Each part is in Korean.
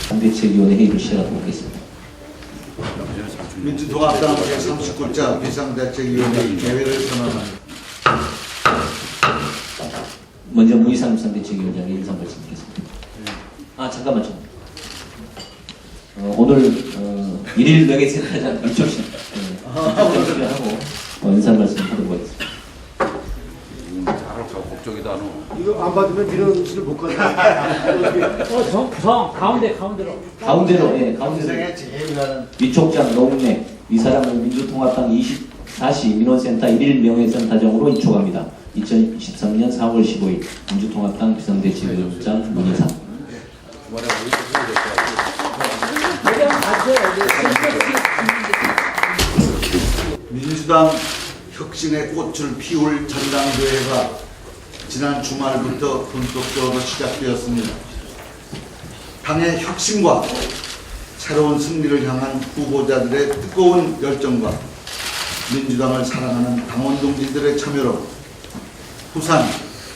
비상대책위원회 회의를 시작하도록 하겠습니다. 민주통합당 제39자 비상대책위원회 개회를 선언합니다. 먼저 무이상 비상대책위원장의 인사 말씀드리겠습니다. 잠깐만요. 오늘 일일 명예센터장 일조씩 하고 인사 말씀하도록 하겠습니다. 목적이다 너. 이거 안 받으면 민원실을 못 가네. 정 가운데로. 가운데로 위촉장 노웅래 이사람을 민주통합당 24시 민원센터 1일 명예센터장으로 이촉합니다. 2023년 4월 15일 민주통합당 비상대책위원장 문희상. 민주당 혁신의 꽃을 피울 전당대회가 지난 주말부터 본격적으로 시작되었습니다. 당의 혁신과 새로운 승리를 향한 후보자들의 뜨거운 열정과 민주당을 사랑하는 당원 동지들의 참여로 부산,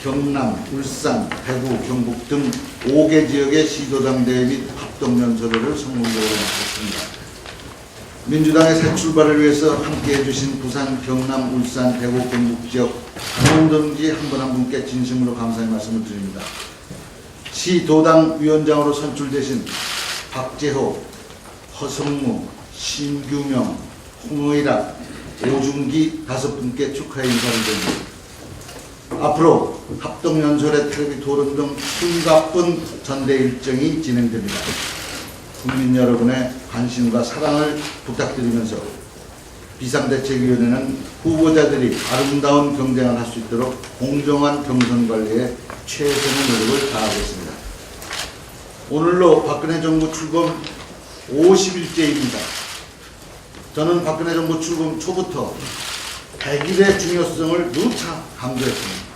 경남, 울산, 대구, 경북 등 5개 지역의 시도당대회 및 합동연설회를 성공적으로 마쳤습니다. 민주당의 새 출발을 위해서 함께해 주신 부산, 경남, 울산, 대구, 경북 지역 당원 동지 한 분 한 분께 진심으로 감사의 말씀을 드립니다. 시도당 위원장으로 선출되신 박재호, 허성무, 신규명, 홍의락, 오중기 5분께 축하의 인사를 드립니다. 앞으로 합동연설회, 텔레비 토론 등 숨가쁜 전대 일정이 진행됩니다. 국민 여러분의 관심과 사랑을 부탁드리면서 비상대책위원회는 후보자들이 아름다운 경쟁을 할 수 있도록 공정한 경선 관리에 최선의 노력을 다하겠습니다. 오늘로 박근혜 정부 출범 50일째입니다. 저는 박근혜 정부 출범 초부터 100일의 중요성을 누차 강조했습니다.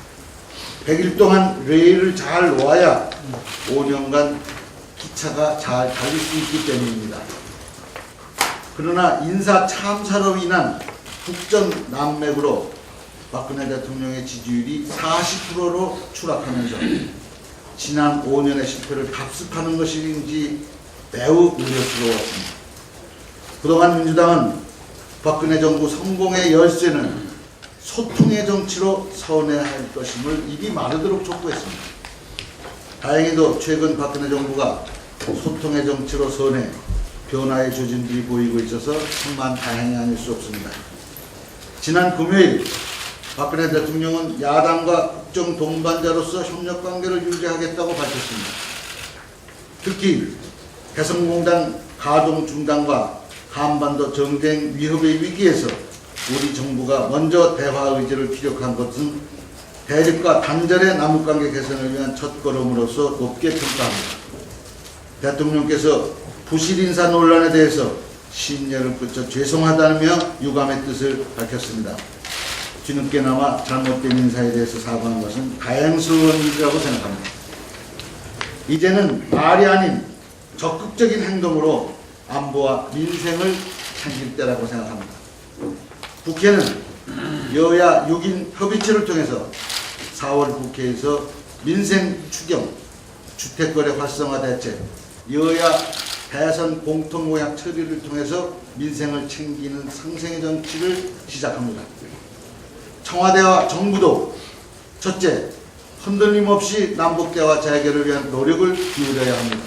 100일 동안 레일을 잘 놓아야 5년간 기차가 잘 달릴 수 있기 때문입니다. 그러나 인사 참사로 인한 국정난맥으로 박근혜 대통령의 지지율이 40%로 추락하면서 지난 5년의 실패를 답습하는 것인지 매우 우려스러웠습니다. 그동안 민주당은 박근혜 정부 성공의 열쇠는 소통의 정치로 선회할 것임을 입이 마르도록 촉구했습니다. 다행히도 최근 박근혜 정부가 소통의 정치로 선회, 변화의 조짐들이 보이고 있어서 정말 다행이 아닐 수 없습니다. 지난 금요일 박근혜 대통령은 야당과 국정 동반자로서 협력관계를 유지하겠다고 밝혔습니다. 특히 개성공단 가동 중단과 한반도 정쟁 위협의 위기에서 우리 정부가 먼저 대화 의지를 피력한 것은 대립과 단절의 남북관계 개선을 위한 첫걸음으로서 높게 평가합니다. 대통령께서 부실 인사 논란에 대해서 신뢰를 끼쳐 죄송하다며 유감의 뜻을 밝혔습니다. 뒤늦게나마 잘못된 인사에 대해서 사과한 것은 다행스러운 일이라고 생각합니다. 이제는 말이 아닌 적극적인 행동으로 안보와 민생을 챙길 때라고 생각합니다. 국회는 여야 6인 협의체를 통해서 4월 국회에서 민생 추경, 주택거래 활성화 대책, 여야 대선 공통공약 처리를 통해서 민생을 챙기는 상생의 정치를 시작합니다. 청와대와 정부도 첫째, 흔들림 없이 남북대화 재개를 위한 노력을 기울여야 합니다.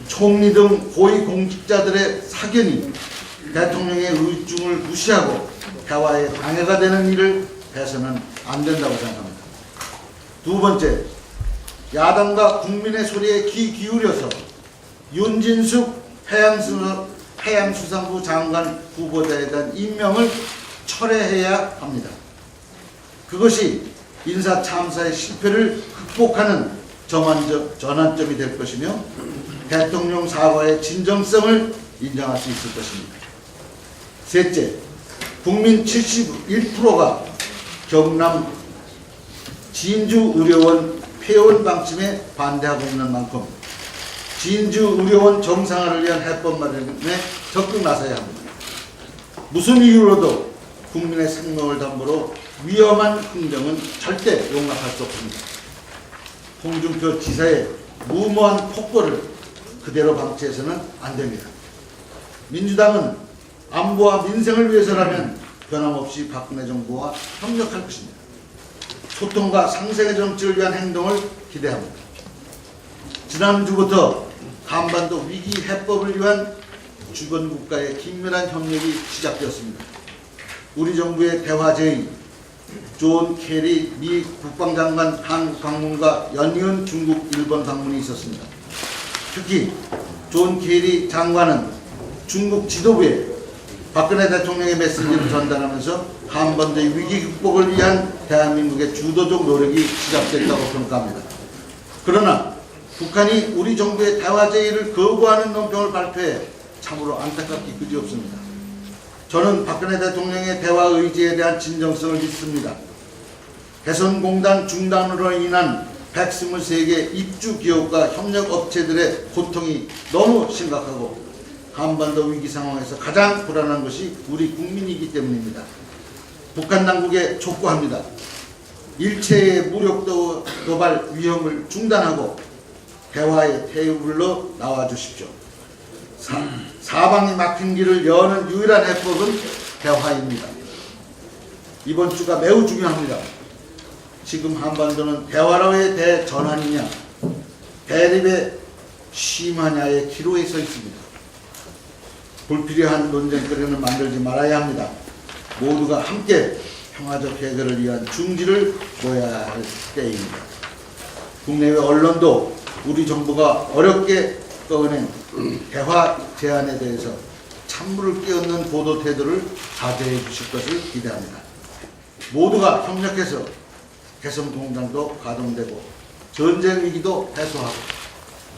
총리 등 고위공직자들의 사견이 대통령의 의중을 무시하고 대화에 방해가 되는 일을 해서는 안 된다고 생각합니다. 두 번째, 야당과 국민의 소리에 귀 기울여서 윤진숙 해양수산부 장관 후보자에 대한 임명을 철회해야 합니다. 그것이 인사 참사의 실패를 극복하는 전환점이 될 것이며 대통령 사과의 진정성을 인정할 수 있을 것입니다. 셋째, 국민 71%가 경남 진주의료원 폐원 방침에 반대하고 있는 만큼 진주의료원 정상화를 위한 해법 마련에 적극 나서야 합니다. 무슨 이유로도 국민의 생명을 담보로 위험한 흥정은 절대 용납할 수 없습니다. 홍준표 지사의 무모한 폭거를 그대로 방치해서는 안 됩니다. 민주당은 안보와 민생을 위해서라면 변함없이 박근혜 정부와 협력할 것입니다. 소통과 상생의 정치를 위한 행동을 기대합니다. 지난주부터 한반도 위기 해법을 위한 주변 국가의 긴밀한 협력이 시작되었습니다. 우리 정부의 대화 제의, 존 케리 미 국방장관 한국 방문과 연이은 중국, 일본 방문이 있었습니다. 특히 존 케리 장관은 중국 지도부에 박근혜 대통령의 메시지를 전달하면서 한반도의 위기 극복을 위한 대한민국의 주도적 노력이 시작됐다고 평가합니다. 그러나 북한이 우리 정부의 대화 제의를 거부하는 논평을 발표해 참으로 안타깝기 그지없습니다. 저는 박근혜 대통령의 대화 의지에 대한 진정성을 믿습니다. 개성공단 중단으로 인한 123개 입주 기업과 협력 업체들의 고통이 너무 심각하고 한반도 위기 상황에서 가장 불안한 것이 우리 국민이기 때문입니다. 북한 당국에 촉구합니다. 일체의 무력 도발 위험을 중단하고 대화의 테이블로 나와 주십시오. 사방이 막힌 길을 여는 유일한 해법은 대화입니다. 이번 주가 매우 중요합니다. 지금 한반도는 대화로의 대전환이냐 대립의 심하냐의 기로에 서 있습니다. 불필요한 논쟁거리는 만들지 말아야 합니다. 모두가 함께 평화적 해결을 위한 중지를 보여야 할 때입니다. 국내외 언론도 우리 정부가 어렵게 꺼낸 대화 제안에 대해서 찬물을 끼얹는 보도 태도를 자제해 주실 것을 기대합니다. 모두가 협력해서 개성공단도 가동되고 전쟁 위기도 해소하고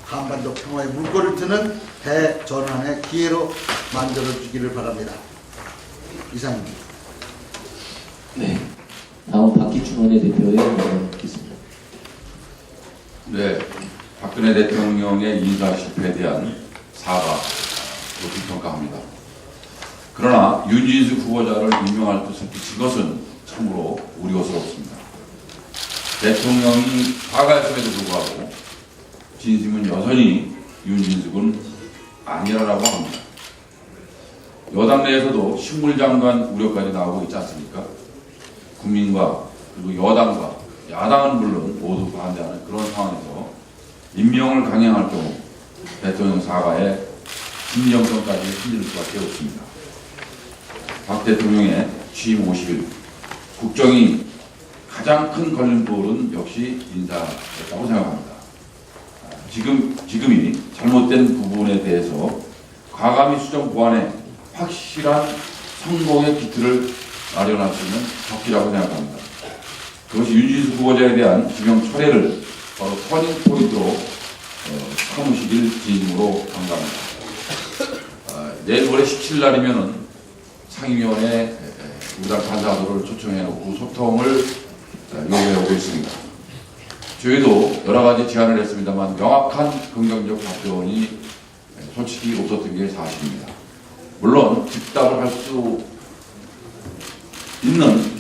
한반도 평화의 물꼬를 트는 대전환의 기회로 만들어주기를 바랍니다. 이상입니다. 네. 다음 박기춘 원내대표의 의견을 듣겠습니다. 네, 박근혜 대통령의 인사 실패에 대한 사과 높이 평가합니다. 그러나 윤진수 후보자를 임명할 뜻을 비친 것은 참으로 우려스럽습니다. 대통령이 사과했음에도 불구하고 진심은 여전히 윤진숙은 아니라고 합니다. 여당 내에서도 식물장관 우려까지 나오고 있지 않습니까? 국민과 그리고 여당과 야당은 물론 모두 반대하는 그런 상황에서 임명을 강행할 경우 대통령 사과에 진정성까지 흔들 수밖에 없습니다. 박 대통령의 취임 50일 국정이 가장 큰 걸림돌은 역시 인사였다고 생각합니다. 지금이 잘못된 부분에 대해서 과감히 수정 보완해 확실한 성공의 기틀을 마련할 수 있는 적기라고 생각합니다. 그것이 윤진수 후보자에 대한 지명 철회를 바로 터닝 포인트로 삼으시길 진심으로 간구합니다. 내일 모레 17일 날이면은 상임위원회 우당 간사들을 초청해놓고 소통을 요구해오고 있습니다. 저희도 여러 가지 제안을 했습니다만 명확한 긍정적 답변이 솔직히 없었던 게 사실입니다. 물론 즉답을 할 수 있는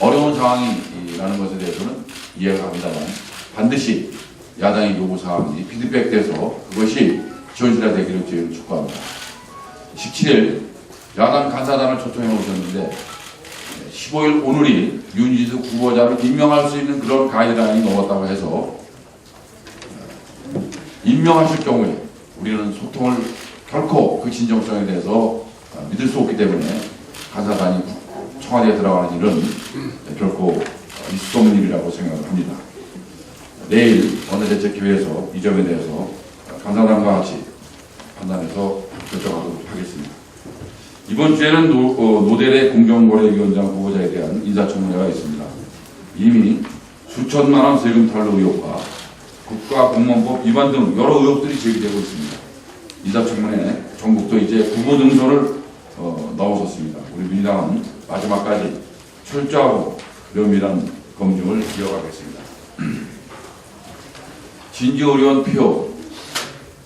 어려운 상황이라는 것에 대해서는 이해가 갑니다만 반드시 야당의 요구사항이 피드백돼서 그것이 현실화되기를 저희는 촉구합니다. 17일 야당 간사단을 초청해 오셨는데 15일 오늘이 윤진숙 후보자를 임명할 수 있는 그런 가이드라인이 넘었다고 해서 임명하실 경우에 우리는 소통을 결코 그 진정성에 대해서 믿을 수 없기 때문에 간사단이 청와대에 들어가는 일은 결코 있을 수 없는 일이라고 생각을 합니다. 내일 원내대책회의에서 이 점에 대해서 간사단과 같이 판단해서 결정하도록 하겠습니다. 이번 주에는 노대래 공정거래위원장 후보자에 대한 인사청문회가 있습니다. 이미 수천만 원 세금 탈루 의혹과 국가공무원법 위반 등 여러 의혹들이 제기되고 있습니다. 인사청문회 전국도 이제 후보 등선을 나오셨습니다. 우리 민주당은 마지막까지 철저하고 면밀한 검증을 이어가겠습니다. 진지의료원 표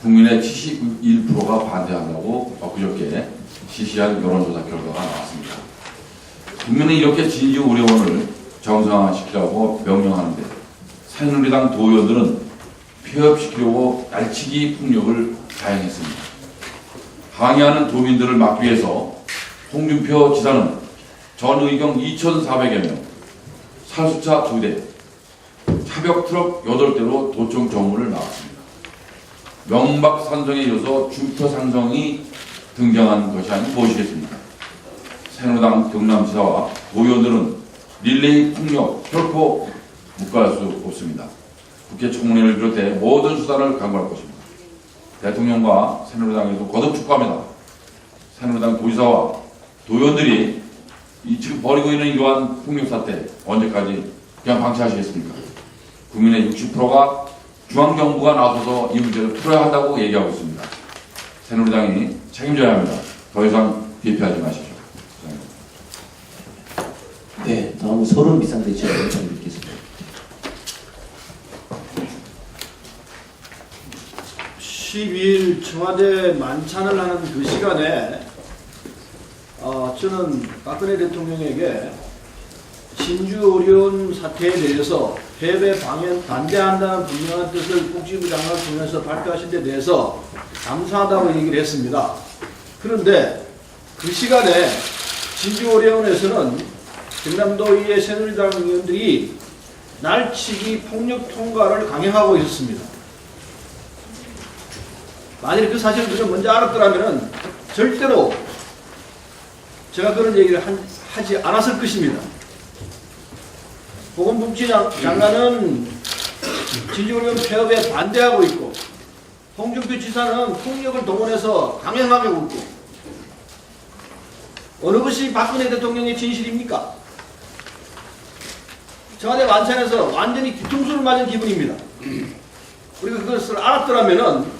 국민의 71%가 반대한다고 그저께 시시한 여론조사 결과가 나왔습니다. 국민은 이렇게 진주 의료원을 정상화시키라고 명령하는데 새누리당 도의원들은 폐업시키려고 날치기 폭력을 자행했습니다. 항의하는 도민들을 막기 위해서 홍준표 지사는 전의경 2,400여 명, 살수차 2대, 차벽트럭 8대로 도청 정문을 나왔습니다. 명박산성에 이어서 중표산성이 등장한 것이 아닌 무엇이겠습니까? 새누리당 경남지사와 도의원들은 릴레이 폭력 결코 묵과할 수 없습니다. 국회 청문회를 비롯해 모든 수단을 강구할 것입니다. 대통령과 새누리당에도 거듭 촉구합니다. 새누리당 도지사와 도의원들이 지금 벌이고 있는 이러한 폭력 사태 언제까지 그냥 방치하시겠습니까? 국민의 60%가 중앙정부가 나서서 이 문제를 풀어야 한다고 얘기하고 있습니다. 새누리당이 책임져야 합니다. 더 이상 비피하지 마십시오. 네, 다음은 서른 비상대책위원장 듣겠습니다. 12일 청와대 만찬을 하는 그 시간에 저는 박근혜 대통령에게 진주 의료원 사태에 대해서 패배 반대한다는 분명한 뜻을 복지부 장관을 통해서 발표하신 데 대해서 감사하다고 얘기를 했습니다. 그런데 그 시간에 진주 의료원에서는 경남도의회 새누리당 의원들이 날치기 폭력 통과를 강행하고 있었습니다. 만일 그 사실을 우리가 먼저 알았더라면 절대로 제가 그런 얘기를 하지 않았을 것입니다. 보건복지장관은 진주의료원 폐업에 반대하고 있고 홍준표 지사는 폭력을 동원해서 강행하고 있고 어느 것이 박근혜 대통령의 진실입니까? 청와대 만찬에서 완전히 뒤통수를 맞은 기분입니다. 우리가 그것을 알았더라면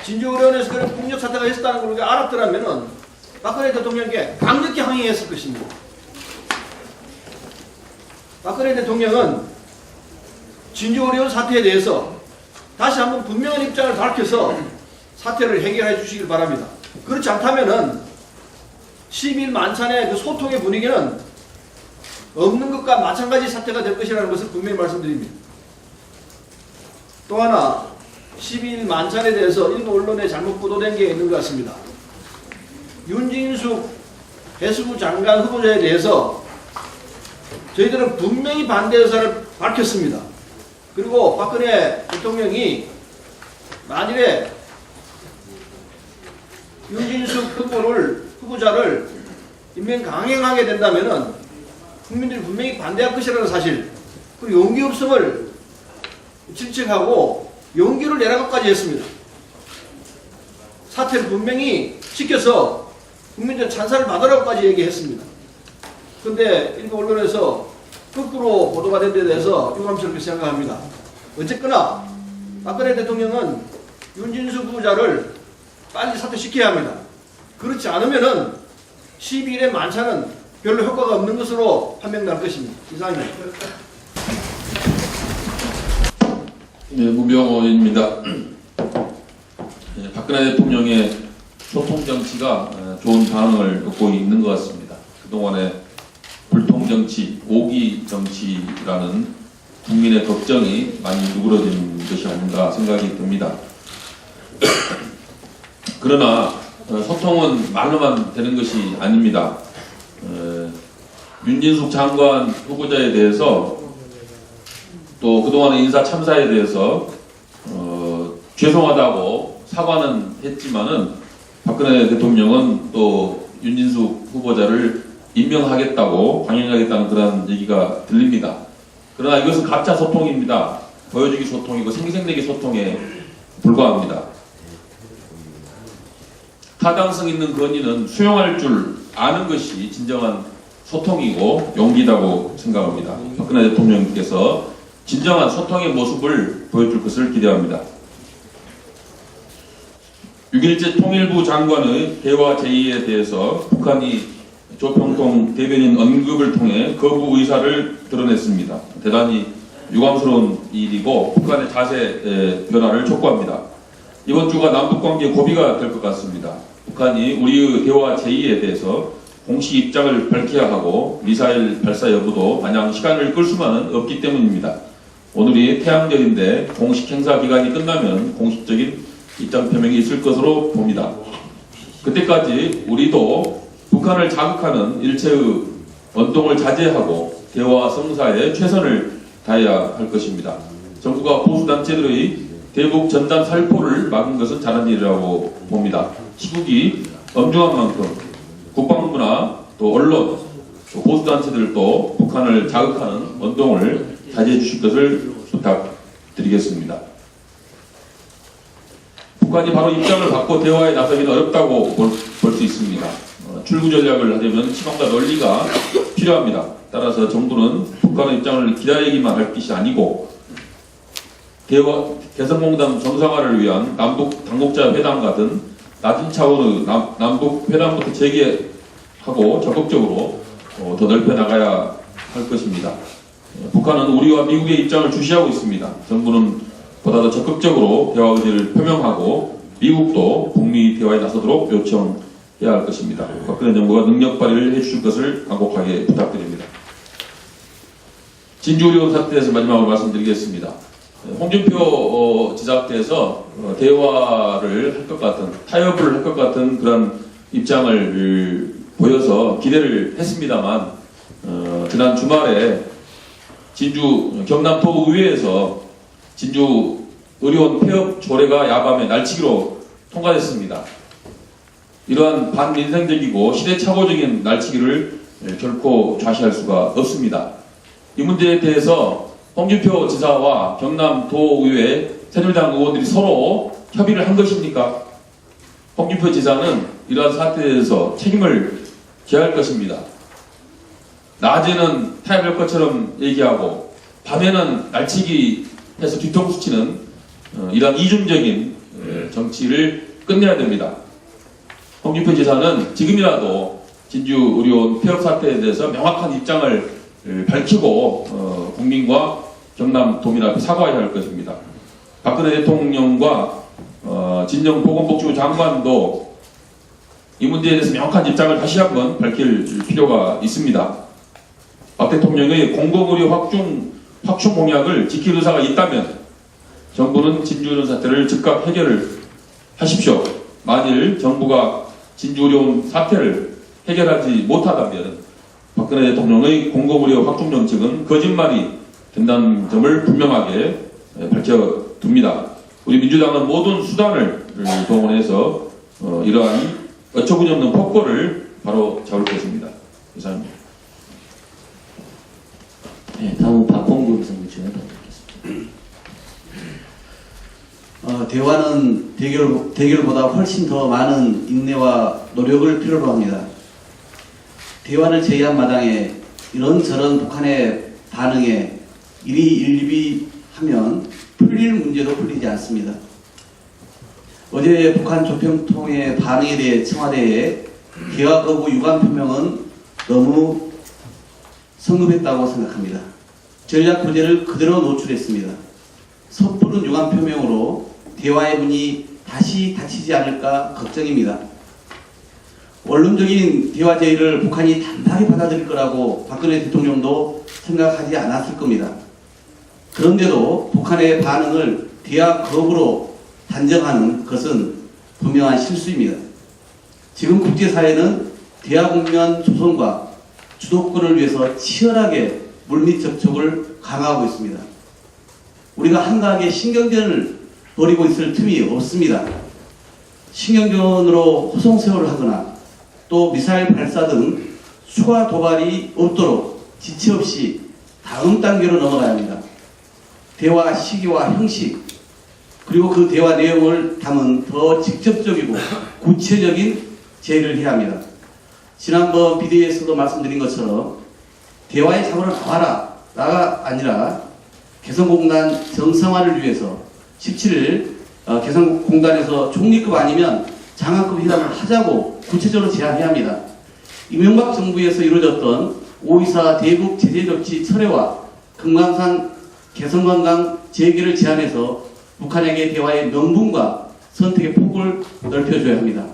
진주의료원에서 그런 폭력 사태가 있었다는 걸 우리가 알았더라면 박근혜 대통령에게 강력히 항의했을 것입니다. 박근혜 대통령은 진주의료원 사태에 대해서 다시 한번 분명한 입장을 밝혀서 사태를 해결해 주시길 바랍니다. 그렇지 않다면은 12일 만찬의 그 소통의 분위기는 없는 것과 마찬가지 사태가 될 것이라는 것을 분명히 말씀드립니다. 또 하나 12일 만찬에 대해서 일부 언론에 잘못 보도된 게 있는 것 같습니다. 윤진숙 해수부 장관 후보자에 대해서 저희들은 분명히 반대 의사를 밝혔습니다. 그리고 박근혜 대통령이 만일에 윤진숙 후보자를 임명 강행하게 된다면은 국민들이 분명히 반대할 것이라는 사실, 그리고 용기 없음을 질책하고 용기를 내라고까지 했습니다. 사태를 분명히 지켜서 국민들 찬사를 받으라고까지 얘기했습니다. 그런데 일부 언론에서 거꾸로 보도가 된 데 대해서 유감스럽게 생각합니다. 어쨌거나 박근혜 대통령은 윤진숙 후보자를 빨리 사퇴시켜야 합니다. 그렇지 않으면은 12일의 만찬은 별로 효과가 없는 것으로 판명날 것입니다. 이상입니다. 네, 문병호입니다. 박근혜 대통령의 소통 정치가 좋은 반응을 얻고 있는 것 같습니다. 그동안에 불통 정치, 오기 정치라는 국민의 걱정이 많이 누그러진 것이 아닌가 생각이 듭니다. 그러나 소통은 말로만 되는 것이 아닙니다. 윤진숙 장관 후보자에 대해서 또 그동안의 인사 참사에 대해서 죄송하다고 사과는 했지만은 박근혜 대통령은 또 윤진숙 후보자를 임명하겠다고 강행하겠다는 그런 얘기가 들립니다. 그러나 이것은 가짜 소통입니다. 보여주기 소통이고 생색내기 소통에 불과합니다. 타당성 있는 건의는 수용할 줄 아는 것이 진정한 소통이고 용기라고 생각합니다. 박근혜 대통령께서 진정한 소통의 모습을 보여줄 것을 기대합니다. 6.1제 통일부 장관의 대화 제의에 대해서 북한이 조평통 대변인 언급을 통해 거부 의사를 드러냈습니다. 대단히 유감스러운 일이고 북한의 자세 변화를 촉구합니다. 이번 주가 남북관계 고비가 될 것 같습니다. 북한이 우리의 대화 제의에 대해서 공식 입장을 밝혀야 하고 미사일 발사 여부도 마냥 시간을 끌 수만은 없기 때문입니다. 오늘이 태양절인데 공식 행사 기간이 끝나면 공식적인 입장 표명이 있을 것으로 봅니다. 그때까지 우리도 북한을 자극하는 일체의 언동을 자제하고 대화 성사에 최선을 다해야 할 것입니다. 정부가 보수단체들의 대북 전단 살포를 막은 것은 잘한 일이라고 봅니다. 시국이 엄중한 만큼 국방부나 또 언론, 또 보수단체들도 북한을 자극하는 언동을 자제해 주실 것을 부탁드리겠습니다. 북한이 바로 입장을 바꿔 대화에 나서기는 어렵다고 볼 수 있습니다. 출구 전략을 하려면 시간과 논리가 필요합니다. 따라서 정부는 북한의 입장을 기다리기만 할 것이 아니고 대화 개성공단 정상화를 위한 남북 당국자 회담 같은 낮은 차원의 남북 회담부터 재개하고 적극적으로 더 넓혀 나가야 할 것입니다. 북한은 우리와 미국의 입장을 주시하고 있습니다. 정부는 보다 더 적극적으로 대화 의지를 표명하고 미국도 북미 대화에 나서도록 요청해야 할 것입니다. 박근혜 정부가 능력 발휘를 해주실 것을 간곡하게 부탁드립니다. 진주의료 사태에서 마지막으로 말씀드리겠습니다. 홍준표 지사께서 대화를 할 것 같은, 타협을 할 것 같은 그런 입장을 보여서 기대를 했습니다만 지난 주말에 진주 경남도의회에서 진주 의료원 폐업 조례가 야밤에 날치기로 통과됐습니다. 이러한 반민생적이고 시대착오적인 날치기를 결코 좌시할 수가 없습니다. 이 문제에 대해서 홍준표 지사와 경남도의회 새누리당 의원들이 서로 협의를 한 것입니까? 홍준표 지사는 이러한 사태에 대해서 책임을 져야 할 것입니다. 낮에는 타협할 것처럼 얘기하고 밤에는 날치기 해서 뒤통수 치는 이러한 이중적인 정치를 끝내야 됩니다. 홍준표 지사는 지금이라도 진주의료원 폐업 사태에 대해서 명확한 입장을 밝히고 국민과 경남도민 앞에 사과해야 할 것입니다. 박근혜 대통령과 진정보건복지부 장관도 이 문제에 대해서 명확한 입장을 다시 한번 밝힐 필요가 있습니다. 박 대통령의 공공의료 확충 공약을 지킬 의사가 있다면 정부는 진주의료원 사태를 즉각 해결을 하십시오. 만일 정부가 진주의료원 사태를 해결하지 못하다면 박근혜 대통령의 공공의료 확충 정책은 거짓말이 된다는 점을 분명하게 밝혀둡니다. 우리 민주당은 모든 수단을 동원해서 이러한 어처구니없는 폭거를 바로 잡을 것입니다. 이상입니다. 네, 다음은 박홍구 비서실장을 받도록하겠습니다. 대화는 대결보다 훨씬 더 많은 인내와 노력을 필요로 합니다. 대화를 제의한 마당에 이런저런 북한의 반응에 일희일비하면 풀릴 문제도 풀리지 않습니다. 어제 북한 조평통의 반응에 대해 청와대에 개화 거부 유감 표명은 너무 성급했다고 생각합니다. 전략 부재를 그대로 노출했습니다. 섣부른 유감 표명으로 대화의 문이 다시 닫히지 않을까 걱정입니다. 원론적인 대화 제의를 북한이 단단히 받아들일 거라고 박근혜 대통령도 생각하지 않았을 겁니다. 그런데도 북한의 반응을 대화 거부로 단정하는 것은 분명한 실수입니다. 지금 국제사회는 대화 국면 조성과 주도권을 위해서 치열하게 물밑 접촉을 강화하고 있습니다. 우리가 한가하게 신경전을 벌이고 있을 틈이 없습니다. 신경전으로 호송세월을 하거나 또 미사일 발사 등 수가 도발이 없도록 지체 없이 다음 단계로 넘어가야 합니다. 대화 시기와 형식 그리고 그 대화 내용을 담은 더 직접적이고 구체적인 제의를 해야 합니다. 지난번 비대위에서도 말씀드린 것처럼 대화의 자문을 나와라가 아니라 개성공단 정상화를 위해서 17일 개성공단에서 총리급 아니면 장관급 회담을 하자고 구체적으로 제안해야 합니다. 이명박 정부에서 이루어졌던 5.24 대북 제재 조치 철회와 금강산 개성관광 재개를 제안해서 북한에게 대화의 명분과 선택의 폭을 넓혀줘야 합니다.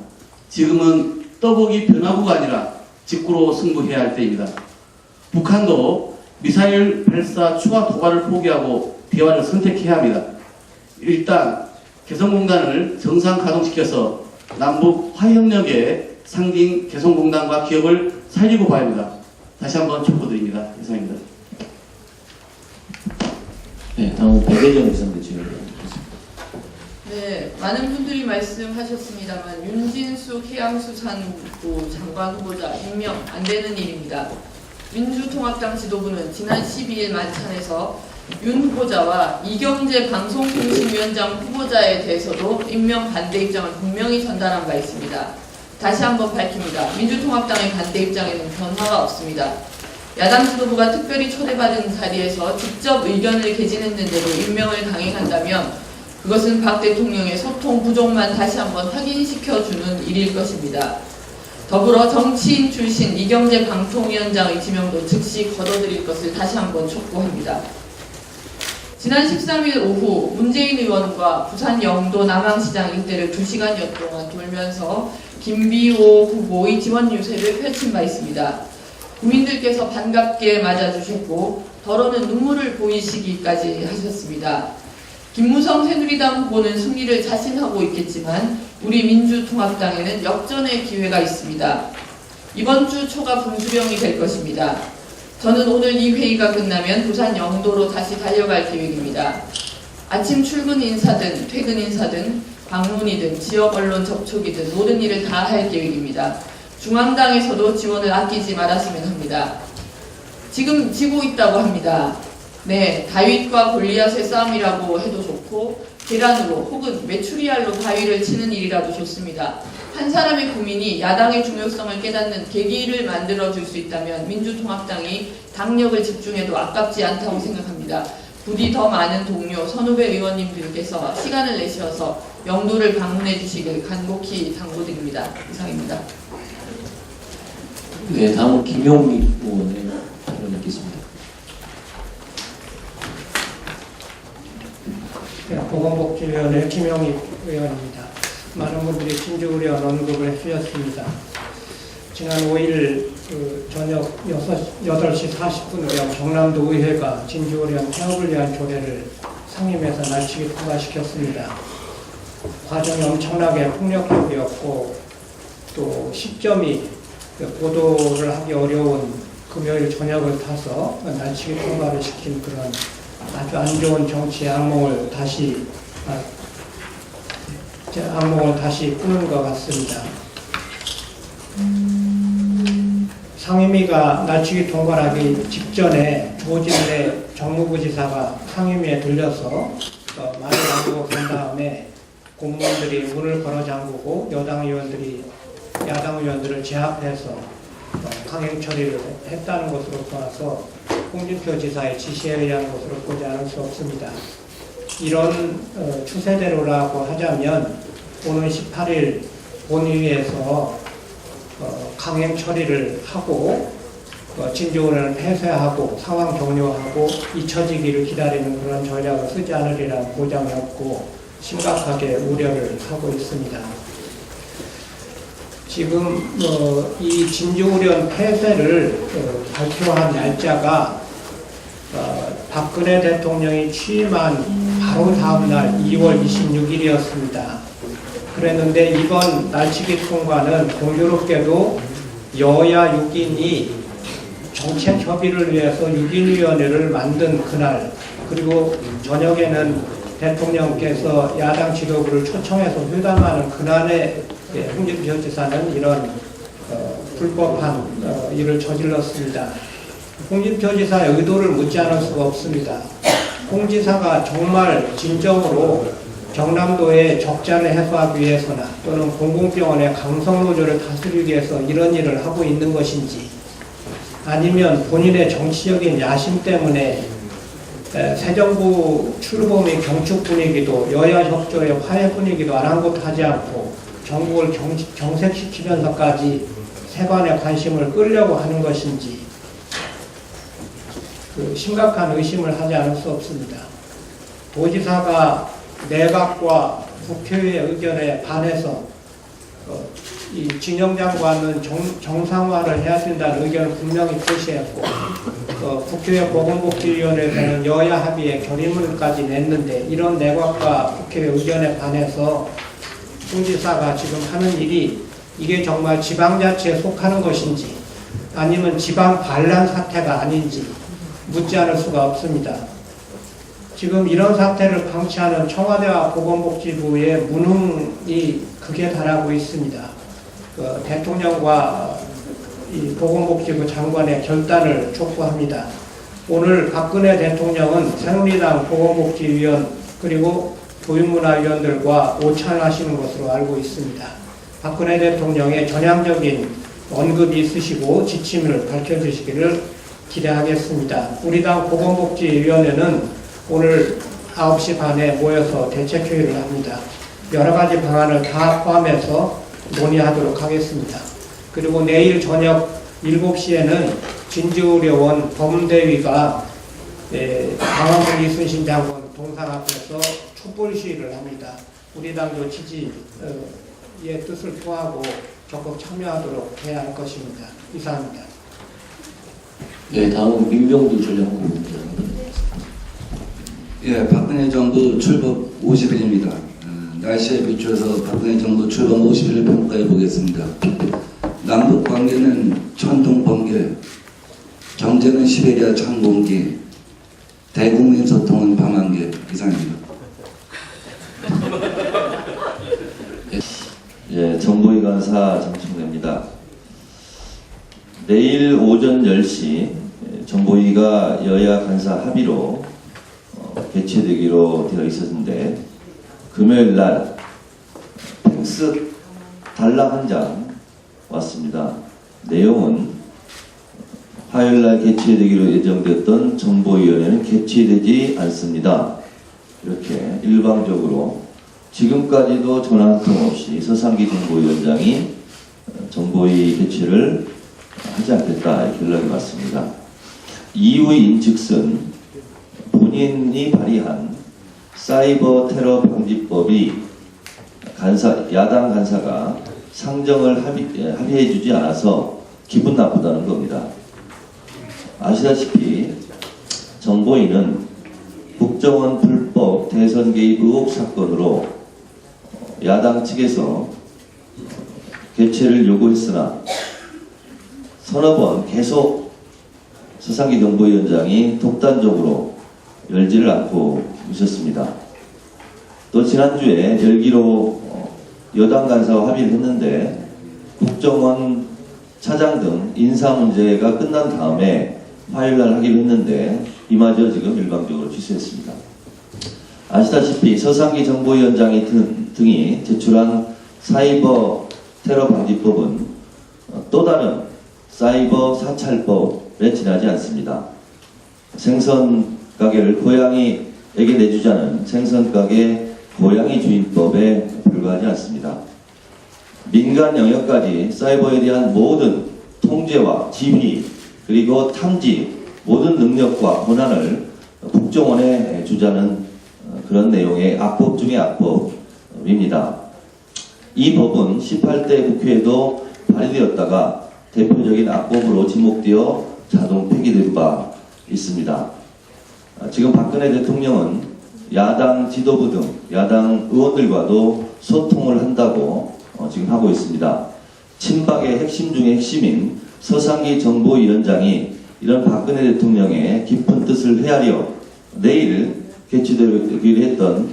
지금은 떠보기 변화구가 아니라 직구로 승부해야 할 때입니다. 북한도 미사일 발사 추가 도발을 포기하고 대화를 선택해야 합니다. 일단 개성공단을 정상 가동시켜서 남북 화해협력의 상징 개성공단과 기업을 살리고 봐야 합니다. 다시 한번 촉구드립니다. 이상입니다. 네, 다음은 백예정 비상대책위원입니다. 네, 많은 분들이 말씀하셨습니다만 윤진숙 해양수산부 장관 후보자 임명 안 되는 일입니다. 민주통합당 지도부는 지난 12일 만찬에서 윤 후보자와 이경재 방송통신위원장 후보자에 대해서도 임명 반대 입장을 분명히 전달한 바 있습니다. 다시 한번 밝힙니다. 민주통합당의 반대 입장에는 변화가 없습니다. 야당 지도부가 특별히 초대받은 자리에서 직접 의견을 개진했는데도 임명을 강행한다면 그것은 박 대통령의 소통 부족만 다시 한번 확인시켜주는 일일 것입니다. 더불어 정치인 출신 이경재 방통위원장의 지명도 즉시 거둬들일 것을 다시 한번 촉구합니다. 지난 13일 오후 문재인 의원과 부산 영도 남항시장 일대를 2시간여 동안 돌면서 김비호 후보의 지원 유세를 펼친 바 있습니다. 국민들께서 반갑게 맞아주셨고 더러는 눈물을 보이시기까지 하셨습니다. 김무성 새누리당 후보는 승리를 자신하고 있겠지만 우리 민주통합당에는 역전의 기회가 있습니다. 이번 주 초가 분수령이 될 것입니다. 저는 오늘 이 회의가 끝나면 부산 영도로 다시 달려갈 계획입니다. 아침 출근 인사든 퇴근 인사든 방문이든 지역 언론 접촉이든 모든 일을 다 할 계획입니다. 중앙당에서도 지원을 아끼지 말았으면 합니다. 지금 지고 있다고 합니다. 네, 다윗과 골리앗의 싸움이라고 해도 좋고 계란으로 혹은 메추리알로 바위를 치는 일이라도 좋습니다. 한 사람의 국민이 야당의 중요성을 깨닫는 계기를 만들어줄 수 있다면 민주통합당이 당력을 집중해도 아깝지 않다고 생각합니다. 부디 더 많은 동료, 선후배 의원님들께서 시간을 내셔서 영도를 방문해 주시길 간곡히 당부드립니다. 이상입니다. 네, 다음은 김용미 의원의 발언 듣겠습니다. 네, 보건복지위원회 김영희 의원입니다. 많은 분들이 진주의원 언급을 해주셨습니다. 지난 5일 저녁 8시 40분경 경남도 의회가 진주의원 폐업을 위한 조례를 상임해서 날치기 통과시켰습니다. 과정이 엄청나게 폭력적이었고 또 시점이 보도를 하기 어려운 금요일 저녁을 타서 날치기 통과를 시킨 그런 아주 안 좋은 정치의 악몽을 다시 꾸는 것 같습니다. 상임위가 날치기 통과하기 직전에 조진래 정무부지사가 상임위에 들려서 말을 나누고 간 다음에 공무원들이 문을 걸어 잠그고 야당 의원들을 제압해서 강행 처리를 했다는 것으로 보아서 홍준표 지사의 지시에 의한 것으로 보지 않을 수 없습니다. 이런 추세대로라고 하자면 오는 18일 본회의에서 강행 처리를 하고 진주의원을 폐쇄하고 상황 종료하고 잊혀지기를 기다리는 그런 전략을 쓰지 않으리라는 보장이 없고 심각하게 우려를 하고 있습니다. 지금 이 진주의원 폐쇄를 발표한 날짜가 박근혜 대통령이 취임한 바로 다음 날 2월 26일이었습니다. 그랬는데 이번 날치기 통과는 공교롭게도 여야 6인이 정책 협의를 위해서 6인위원회를 만든 그날, 그리고 저녁에는 대통령께서 야당 지도부를 초청해서 회담하는 그날에 홍준표 지사는 이런 불법한 일을 저질렀습니다. 홍준표 지사의 의도를 묻지 않을 수가 없습니다. 홍 지사가 정말 진정으로 경남도의 적자를 해소하기 위해서나 또는 공공병원의 강성노조를 다스리기 위해서 이런 일을 하고 있는 것인지, 아니면 본인의 정치적인 야심 때문에 새 정부 출범의 경축 분위기도 여야 협조의 화해 분위기도 아랑곳하지 않고 정국을 경색시키면서까지 세간의 관심을 끌려고 하는 것인지 심각한 의심을 하지 않을 수 없습니다. 도지사가 내각과 국회의 의견에 반해서 이 진영 장관은 정상화를 해야 된다는 의견을 분명히 표시했고 국회 보건복지위원회에서는 여야 합의의 결의문까지 냈는데 이런 내각과 국회 의견에 반해서 총지사가 지금 하는 일이 이게 정말 지방자치에 속하는 것인지 아니면 지방 반란 사태가 아닌지 묻지 않을 수가 없습니다. 지금 이런 사태를 방치하는 청와대와 보건복지부의 무능이 극에 달하고 있습니다. 대통령과 이 보건복지부 장관의 결단을 촉구합니다. 오늘 박근혜 대통령은 새누리당 보건복지위원 그리고 교육문화위원들과 오찬하시는 것으로 알고 있습니다. 박근혜 대통령의 전향적인 언급이 있으시고 지침을 밝혀주시기를 기대하겠습니다. 우리 당 보건복지위원회는 오늘 9시 반에 모여서 대책회의를 합니다. 여러 가지 방안을 다 포함해서 논의하도록 하겠습니다. 그리고 내일 저녁 7시에는 진주의료원 법무대위가 강원도 이순신 장관 동상 앞에서 촛불 시위를 합니다. 우리 당도 지지의 뜻을 토하고 적극 참여하도록 해야 할 것입니다. 이상입니다. 네, 다음은 민병두 전략본부입니다. 예, 박근혜 정부 출범 50일입니다. 날씨에 비추어서 박근혜 정부 출범 50일을 평가해 보겠습니다. 남북 관계는 천둥 번개, 경제는 시베리아 찬 공기, 대국민 소통은 밤안개. 이상입니다. 예, 정보위 간사 정청래입니다. 내일 오전 10시 정보위가 여야 간사 합의로 개최되기로 되어 있었는데 금요일 날 팩스 단락 한 장 왔습니다. 내용은 화요일 날 개최되기로 예정됐던 정보위원회는 개최되지 않습니다. 이렇게 일방적으로 지금까지도 전화 한 통 없이 서상기 정보위원장이 정보위 개최를 하지 않겠다 이렇게 연락이 왔습니다. 이유인 즉슨 본인이 발의한 사이버 테러 방지법이 야당 간사가 상정을 합의해주지 않아서 기분 나쁘다는 겁니다. 아시다시피 정보위는 국정원 불법 대선 개입 의혹 사건으로 야당 측에서 개최를 요구했으나 서너 번 계속 서상기 정보위원장이 독단적으로 열지를 않고 있었습니다. 또 지난주에 열기로 여당 간사와 합의를 했는데 국정원 차장 등 인사 문제가 끝난 다음에 화요일날 하기로 했는데 이마저 지금 일방적으로 취소했습니다. 아시다시피 서상기 정보위원장이 등이 제출한 사이버 테러 방지법은 또 다른 사이버 사찰법에 지나지 않습니다. 생선 가게를 고양이에게 내주자는 생선가게 고양이 주인법에 불과하지 않습니다. 민간 영역까지 사이버에 대한 모든 통제와 지휘 그리고 탐지 모든 능력과 권한을 국정원에 주자는 그런 내용의 악법 중의 악법입니다. 이 법은 18대 국회에도 발의되었다가 대표적인 악법으로 지목되어 자동 폐기된 바 있습니다. 지금 박근혜 대통령은 야당 지도부 등 야당 의원들과도 소통을 한다고 지금 하고 있습니다. 친박의 핵심 중의 핵심인 서상기 정보위원장이 이런 박근혜 대통령의 깊은 뜻을 헤아려 내일 개최되기로 했던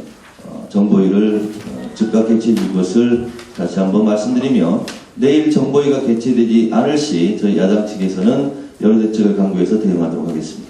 정보위를 즉각 개최해 줄 것을 다시 한번 말씀드리며 내일 정보위가 개최되지 않을 시 저희 야당 측에서는 여러 대책을 강구해서 대응하도록 하겠습니다.